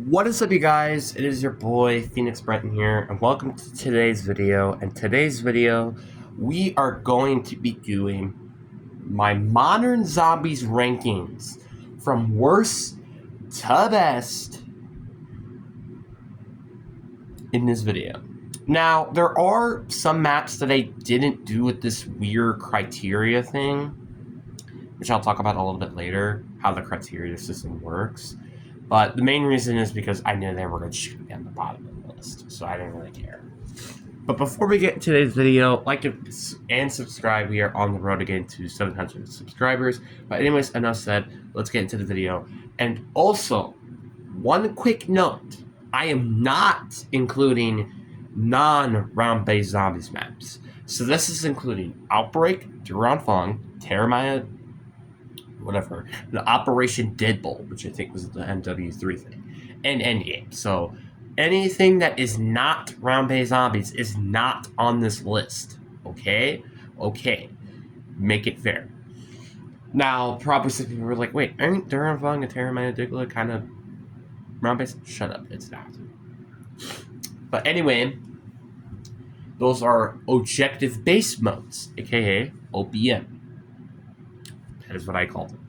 What is up, you guys? It is your boy Phoenix Brenton here, and welcome to today's video. And today's video, we are going to be doing my Modern Zombies rankings from worst to best in this video. Now, there are some maps that I didn't do with this weird criteria thing, which I'll talk about a little bit later, how the criteria system works. But the main reason is because I knew they were going to be on the bottom of the list, so I didn't really care. But before we get into today's video, like and subscribe. We are on the road to getting to 700 subscribers. But anyways, enough said. Let's get into the video. And also, one quick note. I am not including non-round-based zombies maps. So this is including Outbreak, Duran Fong, Terramaya, whatever, the Operation Deadbolt, which I think was the MW3 thing, and Endgame. So anything that is not round-based zombies is not on this list. Okay? Okay. Make it fair. Now, probably some people were like, wait, aren't Duran Fong and Terramaya Digla kind of round-based? Shut up, it's not. But anyway, those are objective base modes, aka OBM. That is what I call them.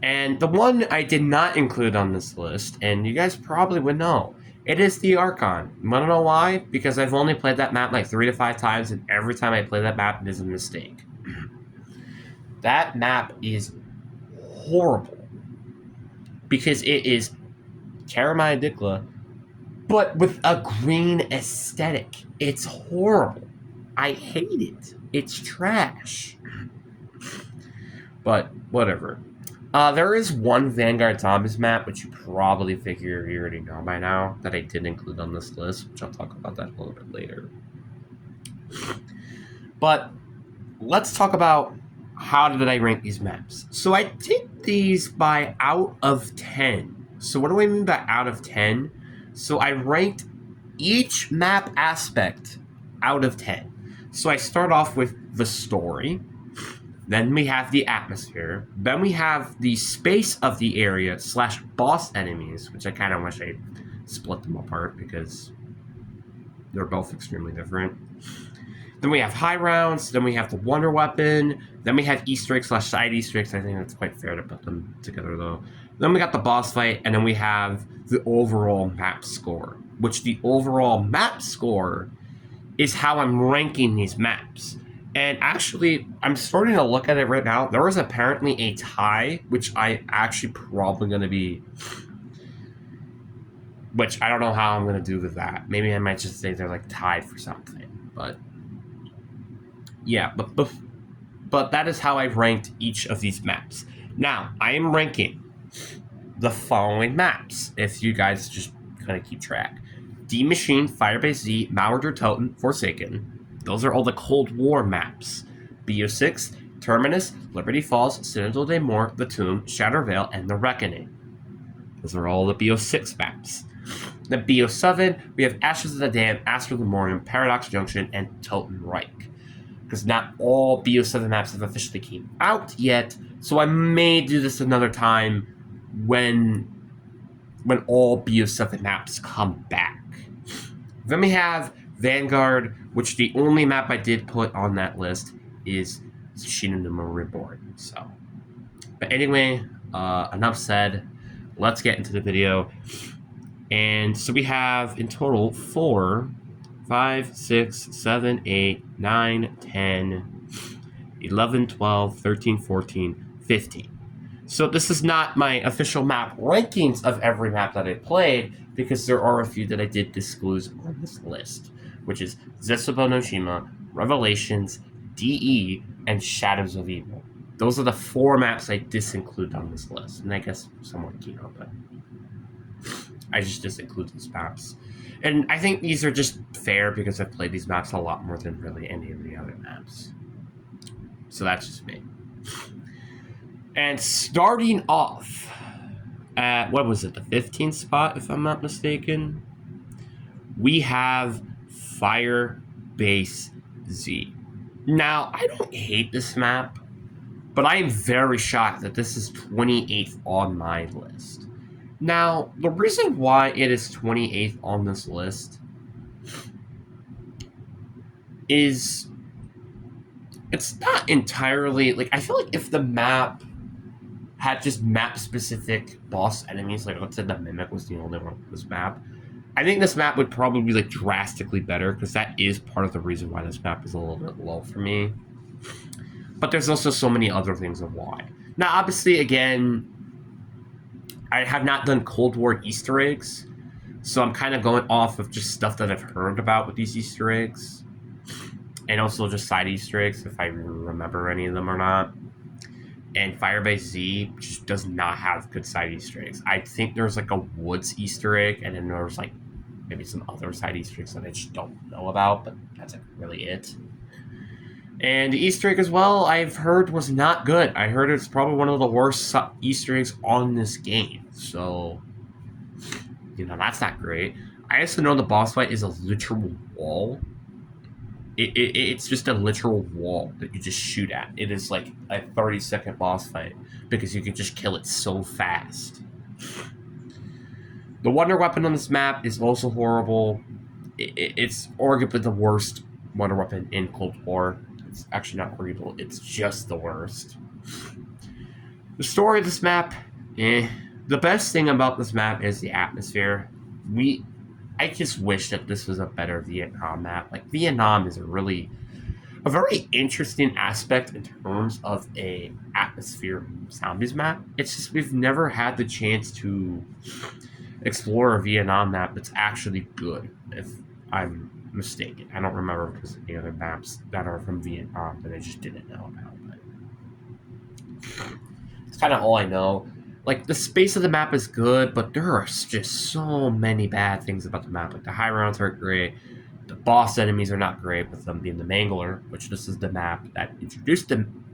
And the one I did not include on this list, and you guys probably would know, it is the Archon. You want to know why? Because I've only played that map like 3 to 5 times, and every time I play that map, it is a mistake. That map is horrible. Because it is Terramaya Dikla, but with a green aesthetic. It's horrible. I hate it. It's trash. But whatever. There is one Vanguard Zombies map, which you probably figure you already know by now, that I did include on this list, which I'll talk about that a little bit later. But let's talk about how did I rank these maps. So I did these by out of 10. So what do I mean by out of 10? So I ranked each map aspect out of 10. So I start off with the story. Then we have the atmosphere. Then we have the space of the area / boss enemies, which I kind of wish I split them apart because they're both extremely different. Then we have high rounds. Then we have the wonder weapon. Then we have Easter eggs / side Easter eggs. I think that's quite fair to put them together though. Then we got the boss fight, and then we have the overall map score, which the overall map score is how I'm ranking these maps. And actually, I'm starting to look at it right now. There was apparently a tie, which I actually probably going to be... Which I don't know how I'm going to do with that. Maybe I might just say they're like tied for something. But yeah, but that is how I've ranked each of these maps. Now, I am ranking the following maps, if you guys just kind of keep track. D Machine, Firebase Z, Mauer Toten, Forsaken. Those are all the Cold War maps. BO6, Terminus, Liberty Falls, Citadel de Mor, The Tomb, Shattervale, and The Reckoning. Those are all the BO6 maps. The BO7, we have Ashes of the Dam, Astral Memoriam, Paradox Junction, and Totenreich. Because not all BO7 maps have officially came out yet, so I may do this another time when all BO7 maps come back. Then we have Vanguard, which the only map I did put on that list is Shinonuma Reborn. So, but anyway, enough said. Let's get into the video. And so we have in total 4, 5, 6, 7, 8, 9, 10, 11, 12, 13, 14, 15. So this is not my official map rankings of every map that I played, because there are a few that I did disclose on this list, which is Zetsubou no Shima, Revelations, DE, and Shadows of Evil. Those are the 4 maps I disinclude on this list, and I guess somewhat Kino, but I just disinclude these maps. And I think these are just fair because I've played these maps a lot more than really any of the other maps. So that's just me. And starting off at, what was it, the 15th spot, if I'm not mistaken, we have Firebase Z. Now, I don't hate this map, but I am very shocked that this is 28th on my list. Now, the reason why it is 28th on this list is it's not entirely like I feel like if the map had just map specific boss enemies, like let's say the Mimic was the only one with this map, I think this map would probably be like drastically better because that is part of the reason why this map is a little bit low for me. But there's also so many other things of why. Now, obviously, again, I have not done Cold War Easter eggs, so I'm kind of going off of just stuff that I've heard about with these Easter eggs, and also just side Easter eggs if I remember any of them or not. And Firebase Z just does not have good side Easter eggs. I think there's like a Woods Easter egg, and then there's like maybe some other side Easter eggs that I just don't know about, but that's like really it. And the Easter egg as well, I've heard was not good. I heard it's probably one of the worst Easter eggs on this game. So, that's not great. I also know the boss fight is a literal wall. It's just a literal wall that you just shoot at. It is like a 30-second boss fight because you can just kill it so fast. The wonder weapon on this map is also horrible. It's arguably the worst wonder weapon in Cold War. It's actually not arguable. It's just the worst. The story of this map, The best thing about this map is the atmosphere. I just wish that this was a better Vietnam map. Like, Vietnam is a very interesting aspect in terms of a atmosphere zombies map. It's just we've never had the chance to explore a Vietnam map that's actually good, if I'm mistaken. I don't remember if there's any other maps that are from Vietnam that I just didn't know about. But it's kind of all I know. Like, the space of the map is good, but there are just so many bad things about the map. Like, the high rounds aren't great. The boss enemies are not great, with them being the Mangler, which this is the map that introduced them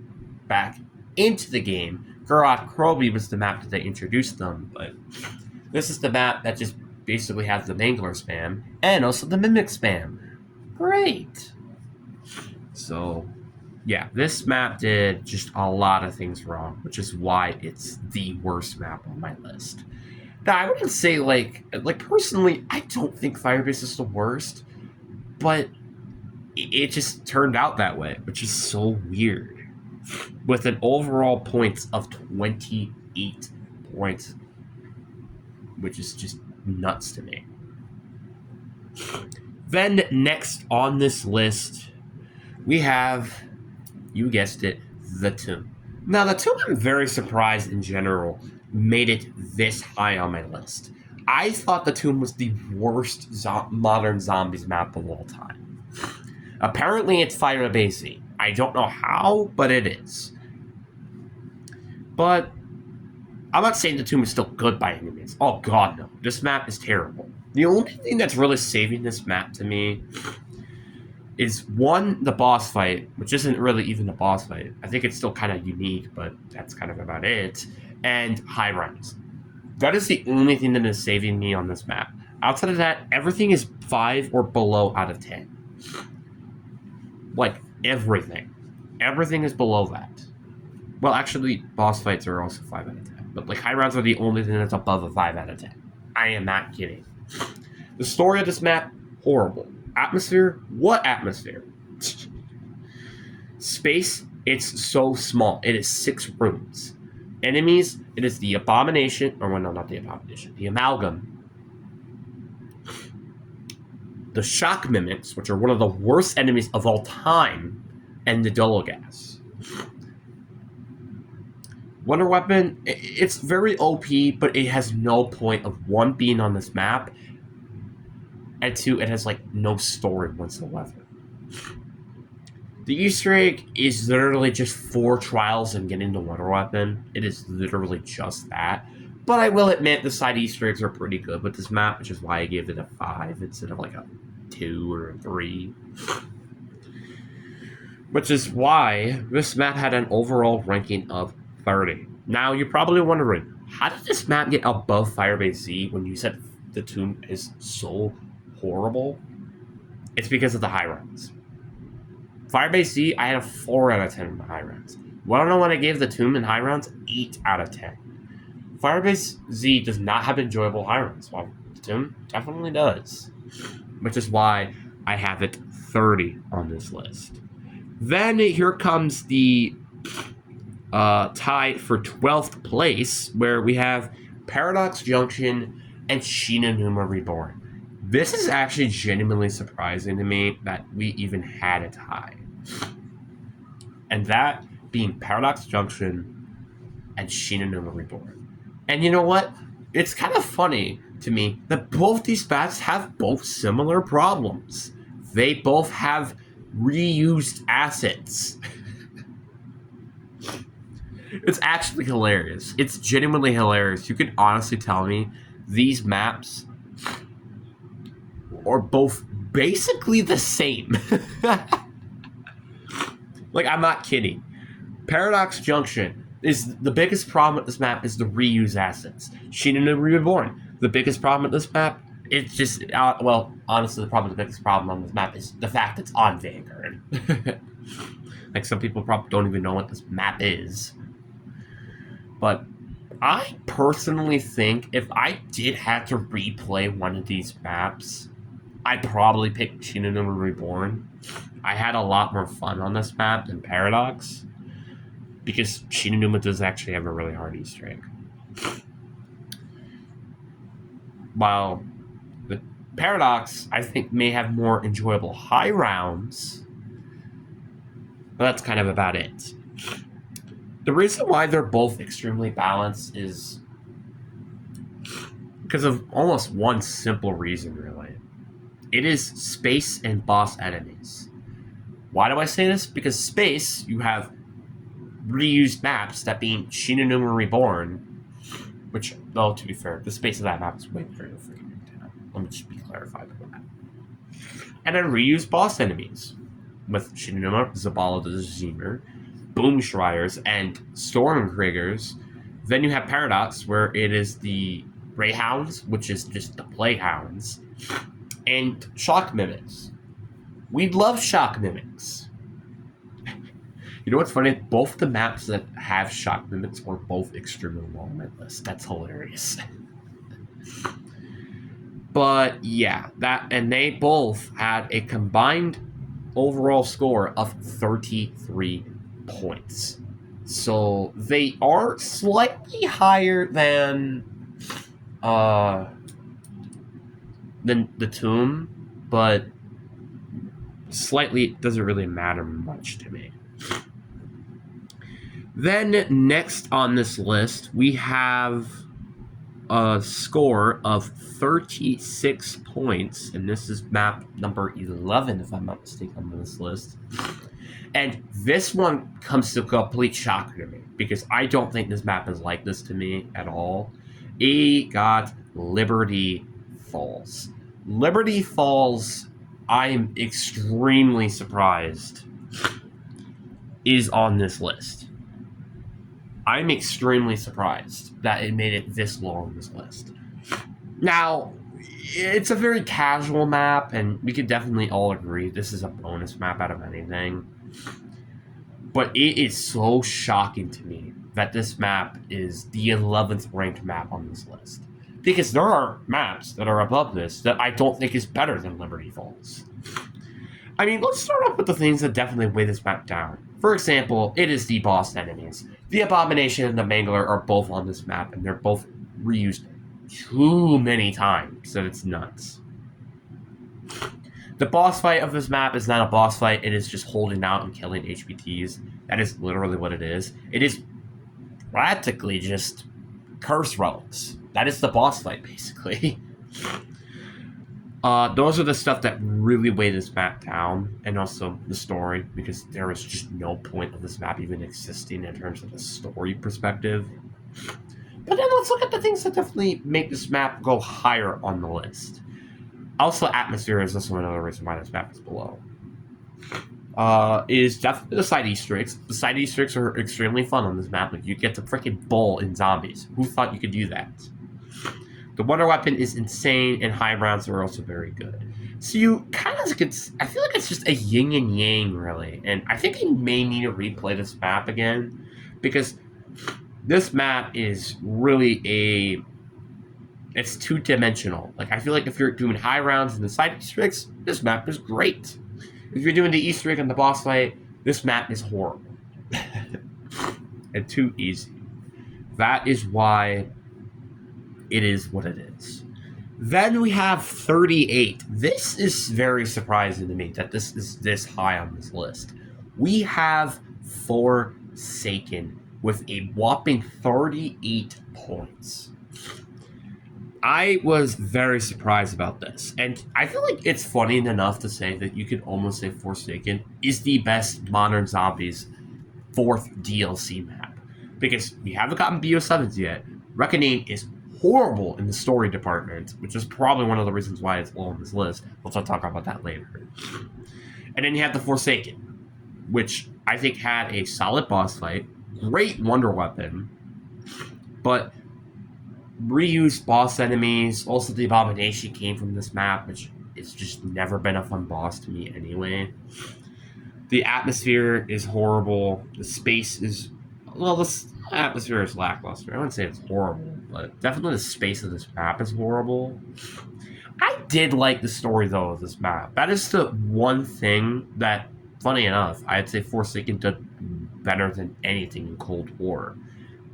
back into the game. Gorod Krobi was the map that they introduced them, but this is the map that just basically has the Mangler spam, and also the Mimic spam. Great! So, yeah, this map did just a lot of things wrong, which is why it's the worst map on my list. Now, I wouldn't say, like personally, I don't think Firebase is the worst, but it just turned out that way, which is so weird. With an overall points of 28 points, which is just nuts to me. Then, next on this list, we have, you guessed it, the Tomb. Now, the Tomb, I'm very surprised in general made it this high on my list. I thought the Tomb was the worst modern zombies map of all time. Apparently, it's Firebase Z. I don't know how, but it is. But I'm not saying the Tomb is still good by any means. Oh god, no. This map is terrible. The only thing that's really saving this map to me is, one, the boss fight, which isn't really even a boss fight. I think it's still kind of unique, but that's kind of about it. And high rounds. That is the only thing that is saving me on this map. Outside of that, everything is 5 or below out of 10. Like, everything. Everything is below that. Well, actually, boss fights are also 5 out of 10. But, like, high rounds are the only thing that's above a 5 out of 10. I am not kidding. The story of this map, horrible. Atmosphere? What atmosphere? Space, it's so small. It is 6 rooms. Enemies, it is the Abomination, or well, no, not the Abomination, the Amalgam. The Shock Mimics, which are one of the worst enemies of all time, and the Dologas. Wonder Weapon, it's very OP, but it has no point of, 1, being on this map, and 2, it has, like, no story whatsoever. The Easter egg is literally just 4 trials and getting the Wonder Weapon. It is literally just that. But I will admit the side Easter eggs are pretty good with this map, which is why I gave it a 5 instead of like a 2 or a 3. Which is why this map had an overall ranking of 30. Now, you're probably wondering, how did this map get above Firebase Z when you said the Tomb is so horrible? It's because of the high rounds. Firebase Z, I had a 4 out of 10 in the high rounds. Well, I don't know what I gave the Tomb in high rounds? 8 out of 10. Firebase Z does not have enjoyable high runs, while Tomb definitely does. Which is why I have it 30 on this list. Then here comes the tie for 12th place, where we have Paradox Junction and Shinonuma Reborn. This is actually genuinely surprising to me that we even had a tie. And that being Paradox Junction and Shinonuma Reborn. And you know what? It's kind of funny to me that both these maps have both similar problems. They both have reused assets. It's actually hilarious. It's genuinely hilarious. You can honestly tell me these maps are both basically the same. Like, I'm not kidding. Paradox Junction is the biggest problem with this map is the reuse assets. Shinonuma Reborn, the biggest problem with this map, it's just, well, honestly, the biggest problem on this map is the fact it's on Vanguard. Like, some people probably don't even know what this map is. But I personally think if I did have to replay one of these maps, I'd probably pick Shinonuma Reborn. I had a lot more fun on this map than Paradox, because Shinonuma does actually have a really hard Easter egg. While the Paradox, I think, may have more enjoyable high rounds, but that's kind of about it. The reason why they're both extremely balanced is because of almost one simple reason, really. It is space and boss enemies. Why do I say this? Because space, you have reused maps, that being Shinonuma Reborn, which, though, to be fair, the space of that map is way bigger than freaking Nintendo. Let me just be clarified with that. And then reused boss enemies with Shinonuma, Zabala the Zimmer, Boom Schreiers, and Stormkriegers. Then you have Paradox, where it is the Greyhounds, which is just the Playhounds, and Shock Mimics. We love Shock Mimics. You know what's funny? Both the maps that have Shock Mimics were both extremely low on my list. That's hilarious. But yeah, and they both had a combined overall score of 33 points. So they are slightly higher than the Tomb, but slightly doesn't really matter much to me. Then next on this list, we have a score of 36 points, and this is map number 11, if I'm not mistaken, on this list. And this one comes to a complete shocker to me, because I don't think this map is like this to me at all. It got Liberty Falls. Liberty Falls, I am extremely surprised, is on this list. I'm extremely surprised that it made it this low on this list. Now, it's a very casual map, and we could definitely all agree this is a bonus map out of anything. But it is so shocking to me that this map is the 11th ranked map on this list. Because there are maps that are above this that I don't think is better than Liberty Falls. I mean, let's start off with the things that definitely weigh this map down. For example, it is the boss enemies. The Abomination and the Mangler are both on this map, and they're both reused too many times that it's nuts. The boss fight of this map is not a boss fight, it is just holding out and killing HBTs. That is literally what it is. It is practically just curse relics. That is the boss fight, basically. Those are the stuff that really weigh this map down, and also the story, because there is just no point of this map even existing in terms of the story perspective. But then let's look at the things that definitely make this map go higher on the list. Also, atmosphere is also another reason why this map is below. Is definitely the side Easter eggs. The side Easter eggs are extremely fun on this map. Like, you get to freaking bowl in zombies. Who thought you could do that? The Wonder Weapon is insane, and high rounds are also very good. So you kind of could, I feel like it's just a yin and yang, really. And I think I may need to replay this map again, because this map is really it's two-dimensional. Like, I feel like if you're doing high rounds and the side Easter eggs, this map is great. If you're doing the Easter egg and the boss fight, this map is horrible. And too easy. That is why it is what it is. Then we have 38. This is very surprising to me that this is this high on this list. We have Forsaken with a whopping 38 points. I was very surprised about this, and I feel like it's funny enough to say that you could almost say Forsaken is the best Modern Zombies 4th DLC map, because we haven't gotten BO7s yet. Reckoning is horrible in the story department, which is probably one of the reasons why it's low on this list. We'll talk about that later. And then you have the Forsaken, which I think had a solid boss fight, great wonder weapon, but reused boss enemies. Also, the Abomination came from this map, which it's just never been a fun boss to me anyway. The atmosphere is horrible. The space is... Well, the atmosphere is lackluster. I wouldn't say it's horrible, but definitely the space of this map is horrible. I did like the story, though, of this map. That is the one thing that, funny enough, I'd say Forsaken did better than anything in Cold War.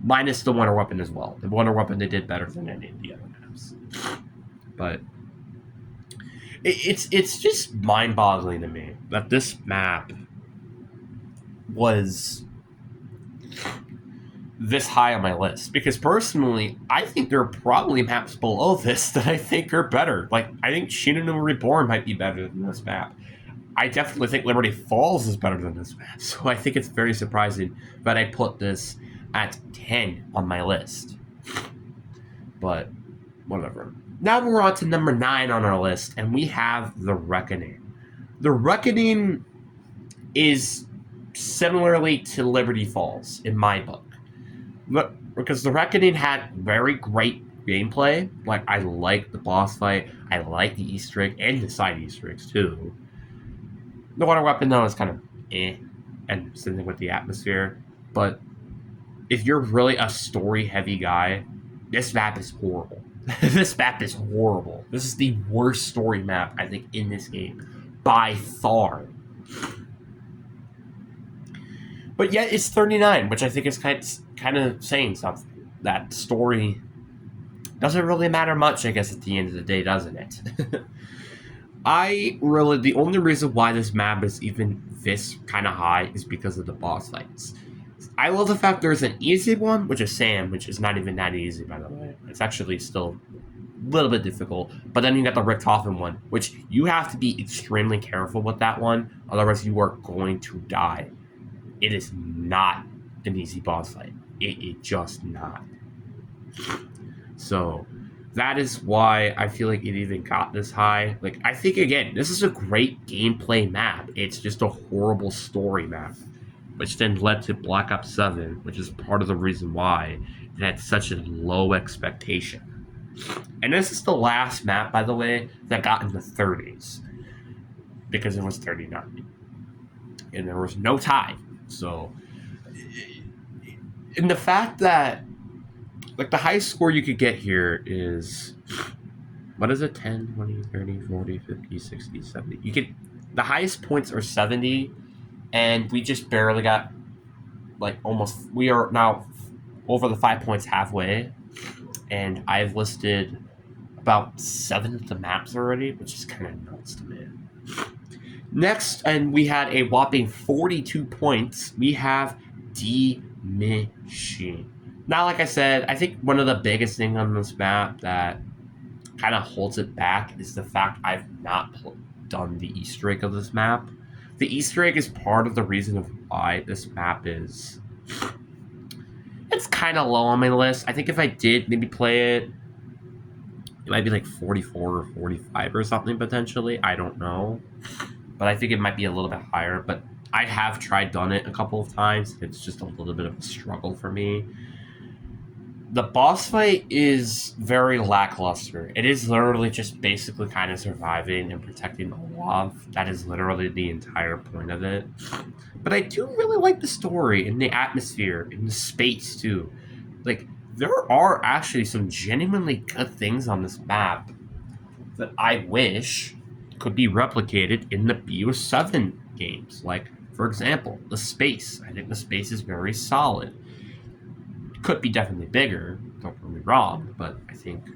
Minus the Wonder Weapon as well. The Wonder Weapon they did better than any of the other maps. But it's just mind-boggling to me that this map was this high on my list. Because personally, I think there are probably maps below this that I think are better. Like, I think Shinonuma Reborn might be better than this map. I definitely think Liberty Falls is better than this map. So I think it's very surprising that I put this at 10 on my list. But whatever. Now we're on to number 9 on our list, and we have The Reckoning. The Reckoning is similarly to Liberty Falls in my book. Because The Reckoning had very great gameplay. Like, I like the boss fight, I like the Easter egg, and the side Easter eggs too. The Water Weapon, though, is kind of and something with the atmosphere. But if you're really a story-heavy guy, this map is horrible. This map is horrible. This is the worst story map, I think, in this game. By far. But yet, it's 39, which I think is kind of saying something. That story doesn't really matter much, I guess, at the end of the day, doesn't it? The only reason why this map is even this kind of high is because of the boss fights. I love the fact there's an easy one, which is Sam, which is not even that easy, by the way. It's actually still a little bit difficult. But then you got the Richtofen one, which you have to be extremely careful with that one, otherwise you are going to die. It is not an easy boss fight. It just not. So that is why I feel like it even got this high. Like, I think, again, this is a great gameplay map. It's just a horrible story map, which then led to Black Ops 7, which is part of the reason why it had such a low expectation. And this is the last map, by the way, that got in the 30s, because it was 39. And there was no tie. So, and the fact that, like, the highest score you could get here is, what is it, 10, 20, 30, 40, 50, 60, 70. You could, the highest points are 70, and we just barely got, like, almost, we are now over the 5 points halfway, and I've listed about 7 of the maps already, which is kind of nuts to me. Next, and we had a whopping 42 points, we have Die Machine. Now, like I said, I think one of the biggest things on this map that kind of holds it back is the fact I've not done the Easter egg of this map. The Easter egg is part of the reason of why this map is... It's kind of low on my list. I think if I did maybe play it, it might be like 44 or 45 or something potentially. I don't know. But I think it might be a little bit higher. But I have done it a couple of times. It's just a little bit of a struggle for me. The boss fight is very lackluster. It is literally just basically kind of surviving and protecting Olaf. That is literally the entire point of it. But I do really like the story and the atmosphere and the space too. like, there are actually some genuinely good things on this map that I wish could be replicated in the BO7 games. Like, for example, the space. I think the space is very solid. Could be definitely bigger, don't get me wrong, but I think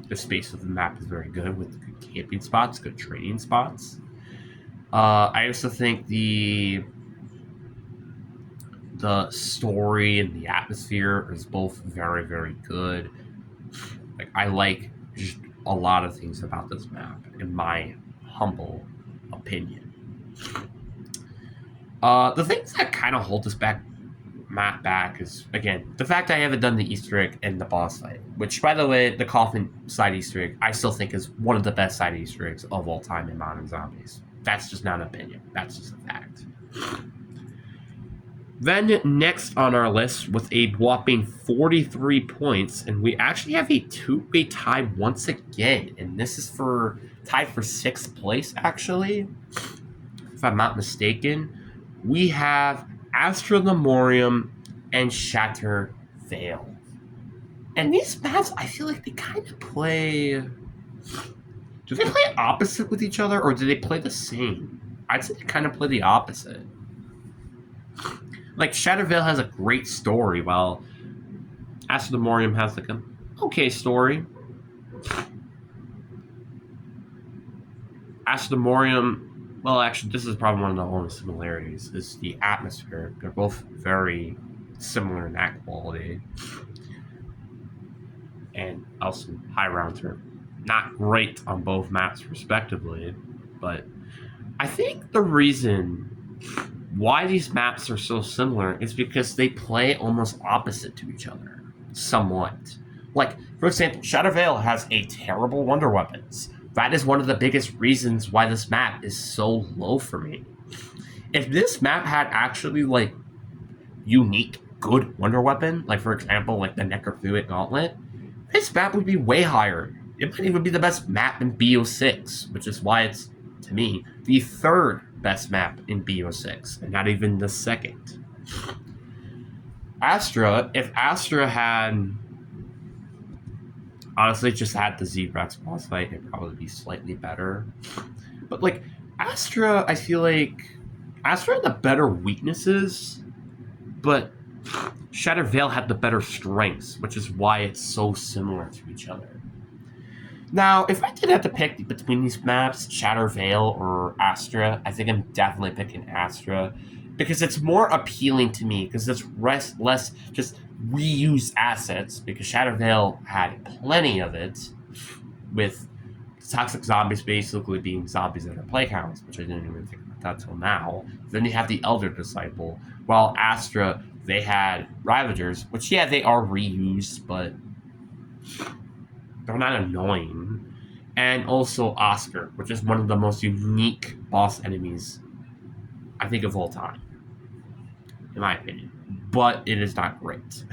the space of the map is very good with good camping spots, good training spots. I also think the story and the atmosphere is both very, very good. Like, I like just a lot of things about this map, in my humble opinion. The things that kind of hold this map back is, again, the fact I haven't done the Easter egg and the boss fight, which, by the way, the coffin side Easter egg I still think is one of the best side Easter eggs of all time in Modern Zombies. That's just not an opinion. That's just a fact. Then next on our list with a whopping 43 points, and we actually have a two-way tie once again, and this is tied for 6th place, actually, if I'm not mistaken. We have Astra Lemurium and Shatter Vale. And these maps, I feel like they kind of play... Do they play opposite with each other, or do they play the same? I'd say they kind of play the opposite. Like, Shatter Vale has a great story, while Astra Lemurium has, like, an okay story. Astra Lemurium... Well, actually, this is probably one of the only similarities, is the atmosphere. They're both very similar in that quality. And also, high rounds are not great on both maps, respectively. But I think the reason why these maps are so similar is because they play almost opposite to each other, somewhat. Like, for example, Shatter Vale has a terrible wonder weapons. That is one of the biggest reasons why this map is so low for me. If this map had actually, like, unique, good wonder weapon, like, for example, like the Necrophilia Gauntlet, this map would be way higher. It might even be the best map in BO6, which is why it's, to me, the 3rd best map in BO6, and not even the 2nd. Astra, if Astra had... Honestly, just had the Z-Rex boss fight, it'd probably be slightly better. But, like, Astra, I feel like... Astra had the better weaknesses, but Shatter Vale had the better strengths, which is why it's so similar to each other. Now, if I did have to pick between these maps, Shatter Vale or Astra, I think I'm definitely picking Astra, because it's more appealing to me, because it's less just reuse assets, because Shatter Vale had plenty of it, with toxic zombies basically being zombies that are play counts, which I didn't even think about that till now. Then you have the Elder Disciple, while Astra, they had Ravagers, which, yeah, they are reused, but they're not annoying. And also Oscar, which is one of the most unique boss enemies, I think, of all time, in my opinion. But it is not great.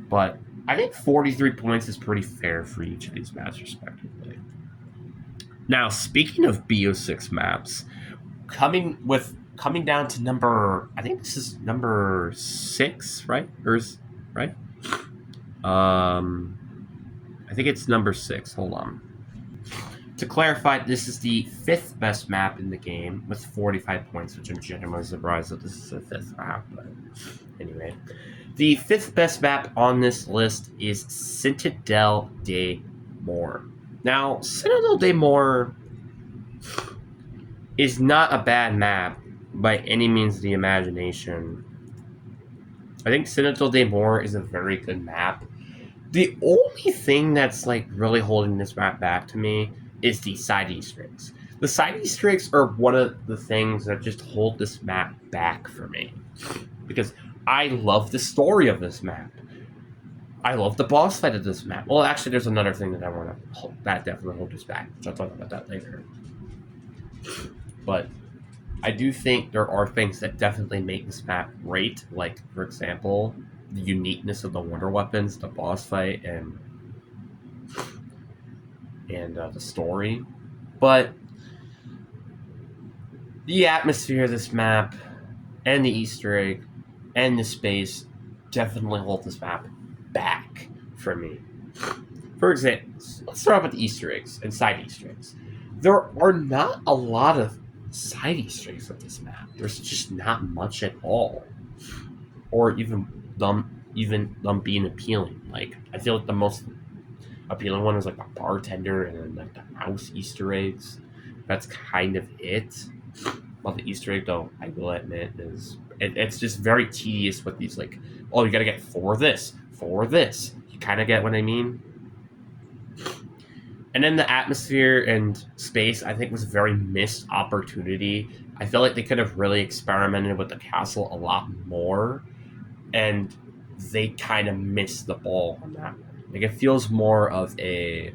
But I think 43 points is pretty fair for each of these maps, respectively. Now, speaking of BO6 maps, coming down to number... I think this is number 6, right? Right? I think it's number 6. Hold on. To clarify, this is the 5th best map in the game with 45 points, which I'm genuinely surprised that this is the 5th map, but anyway. The 5th best map on this list is Citadel des Morts. Now, Citadel des Morts is not a bad map by any means of the imagination. I think Citadel des Morts is a very good map. The only thing that's, like, really holding this map back to me is the side Easter eggs. The side Easter eggs are one of the things that just hold this map back for me. Because I love the story of this map. I love the boss fight of this map. Well, actually, there's another thing that I want to hold, that definitely holds us back. I'll talk about that later. But I do think there are things that definitely make this map great. Like, for example, the uniqueness of the wonder weapons, the boss fight, and the story. But the atmosphere of this map, and the Easter egg, and the space definitely hold this map back for me. For example, let's start off with the Easter eggs and side Easter eggs. There are not a lot of side Easter eggs with this map. There's just not much at all, or even them being appealing. Like I feel like the most appealing one is like the bartender and then like the mouse Easter eggs. That's kind of it. Well, the Easter egg, though, I will admit, it's just very tedious with these like, oh, you gotta get four of this, four of this. You kind of get what I mean. And then the atmosphere and space, I think, was a very missed opportunity. I feel like they could have really experimented with the castle a lot more, and they kind of missed the ball on that. Like it feels more of a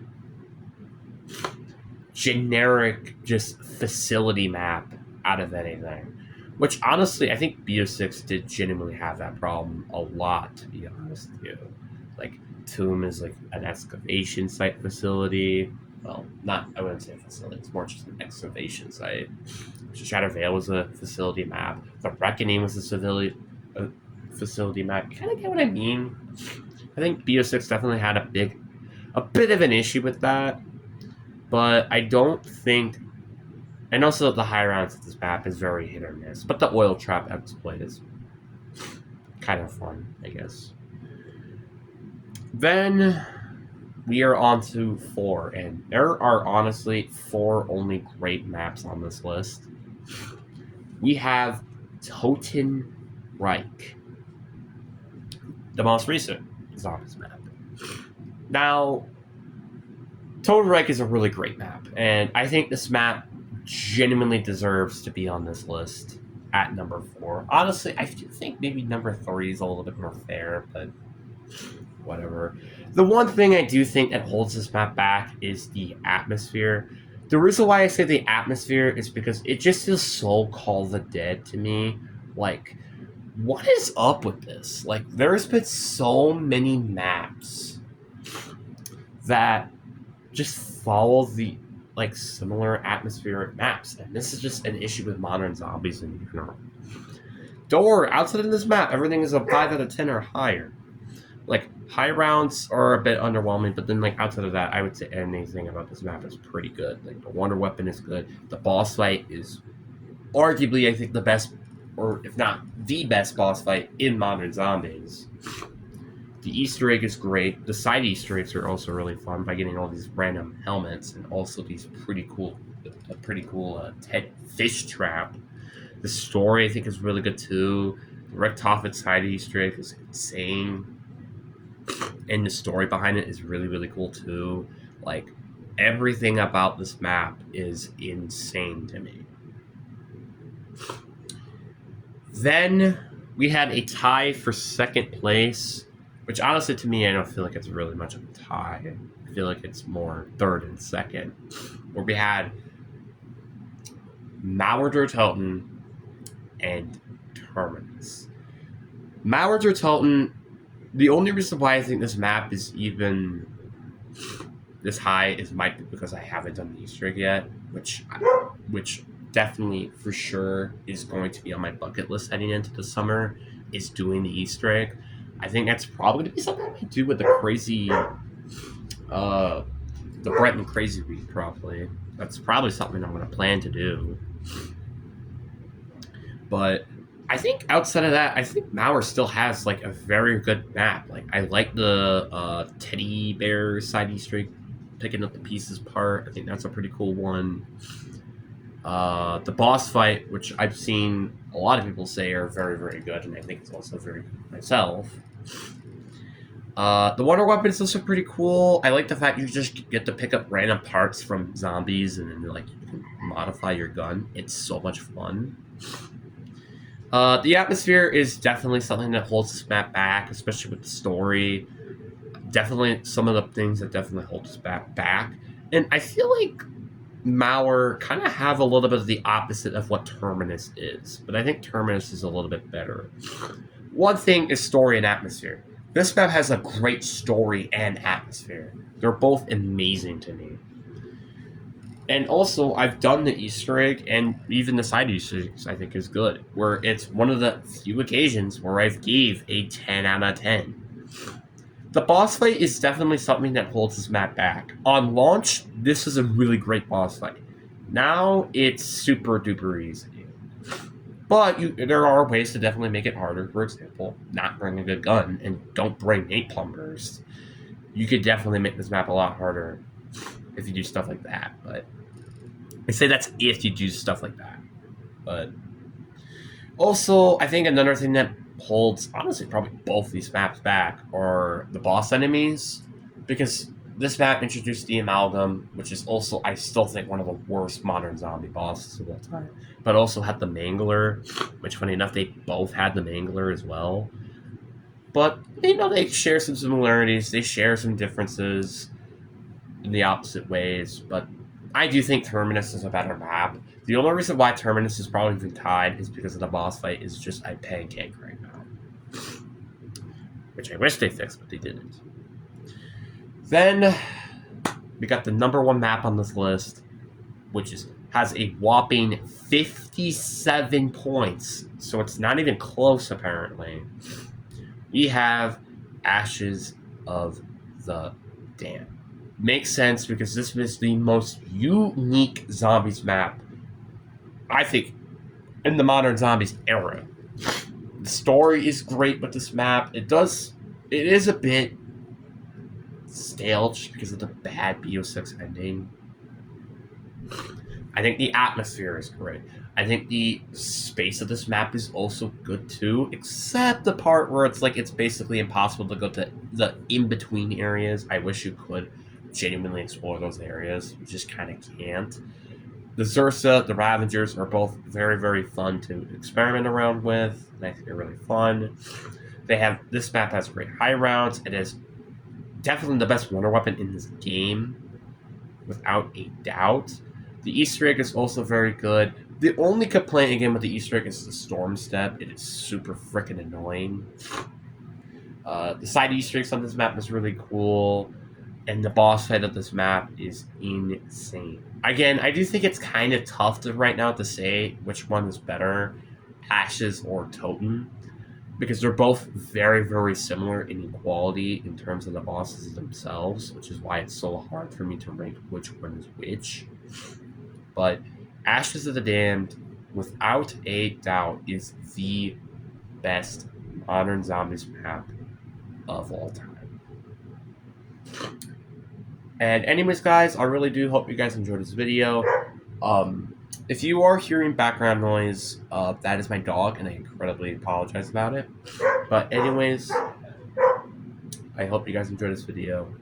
generic, just facility map out of anything. Which honestly, I think BO6 did genuinely have that problem a lot. To be honest with you, like Tomb is like an excavation site facility. Well, not I wouldn't say facility. It's more just an excavation site. Shattered Vale was a facility map. The Reckoning was a facility map. You kind of get what I mean. I think BO6 definitely had a bit of an issue with that, but I don't think. And also, the high rounds of this map is very hit or miss. But the oil trap exploit is kind of fun, I guess. Then we are on to 4, and there are honestly 4 only great maps on this list. We have Totenreich, the most recent Zombies map. Now, Totenreich is a really great map, and I think this map genuinely deserves to be on this list at number 4. Honestly, I do think maybe number 3 is a little bit more fair, but whatever. The one thing I do think that holds this map back is the atmosphere. The reason why I say the atmosphere is because it just feels so Call of the Dead to me. Like, what is up with this? Like, there's been so many maps that just follow the like similar atmospheric maps, and this is just an issue with modern zombies in general. Door outside of this map, everything is a 5 out of 10 or higher. Like high rounds are a bit underwhelming, but then like outside of that, I would say anything about this map is pretty good. Like the wonder weapon is good. The boss fight is arguably, I think, the best, or if not the best boss fight in modern zombies. The Easter egg is great. The side Easter eggs are also really fun by getting all these random helmets and also these pretty cool Ted fish trap. The story, I think, is really good too. The Rick Toffet side Easter egg is insane. And the story behind it is really, really cool too. Like, everything about this map is insane to me. Then we had a tie for second place, which honestly to me, I don't feel like it's really much of a tie. I feel like it's more third and second, where we had Mauer der Toten and Terminus. Mauer der Toten, the only reason why I think this map is even this high might be because I haven't done the Easter egg yet, which definitely for sure is going to be on my bucket list heading into the summer, is doing the Easter egg. I think that's probably going to be something I do with the crazy, the Breton Crazy Week, probably. That's probably something I'm going to plan to do. But I think outside of that, I think Mauer still has like a very good map. Like I like the teddy bear side Easter egg, picking up the pieces part. I think that's a pretty cool one. The boss fight, which I've seen a lot of people say are very, very good, and I think it's also very good myself. The wonder weapon is also pretty cool. I like the fact you just get to pick up random parts from zombies and then like you can modify your gun. It's so much fun. The atmosphere is definitely something that holds this map back, especially with the story. Definitely some of the things that definitely hold this back. And I feel like Mauer kind of have a little bit of the opposite of what Terminus is, but I think Terminus is a little bit better. One thing is story and atmosphere. This map has a great story and atmosphere. They're both amazing to me. And also, I've done the Easter egg, and even the side Easter eggs I think is good, where it's one of the few occasions where I've gave a 10 out of 10. The boss fight is definitely something that holds this map back. On launch, this is a really great boss fight. Now, it's super duper easy. But there are ways to definitely make it harder. For example, not bring a good gun and don't bring 8 plumbers. You could definitely make this map a lot harder if you do stuff like that. But I say that's if you do stuff like that. But also, I think another thing that holds, honestly, probably both these maps back are the boss enemies. Because this map introduced the Amalgam, which is also, I still think, one of the worst modern zombie bosses of all time. But also had the Mangler, which, funny enough, they both had the Mangler as well. But, they share some similarities. They share some differences in the opposite ways. But I do think Terminus is a better map. The only reason why Terminus is probably even tied is because of the boss fight is just a pancake right now. Which I wish they fixed, but they didn't. Then, we got the number 1 map on this list, which has a whopping 57 points. So it's not even close, apparently. We have Ashes of the Damned. Makes sense because this is the most unique zombies map, I think, in the modern zombies era. The story is great with this map. It is a bit stale just because of the bad BO6 ending. I think the atmosphere is great. I think the space of this map is also good too, except the part where it's basically impossible to go to the in-between areas. I wish you could genuinely explore those areas. You just kind of can't. The Zersa, the Ravagers are both very, very fun to experiment around with, and I think they're really fun. This map has great high rounds. It is definitely the best wonder weapon in this game, without a doubt. The Easter egg is also very good. The only complaint again with the Easter egg is the storm step. It is super freaking annoying. The side Easter eggs on this map is really cool, and the boss fight of this map is insane. Again, I do think it's kind of tough right now to say which one is better, Ashes or Totem, because they're both very, very similar in quality in terms of the bosses themselves, which is why it's so hard for me to rank which one is which. But Ashes of the Damned, without a doubt, is the best modern zombies map of all time. And anyways, guys, I really do hope you guys enjoyed this video. If you are hearing background noise, that is my dog, and I incredibly apologize about it. But anyways, I hope you guys enjoyed this video.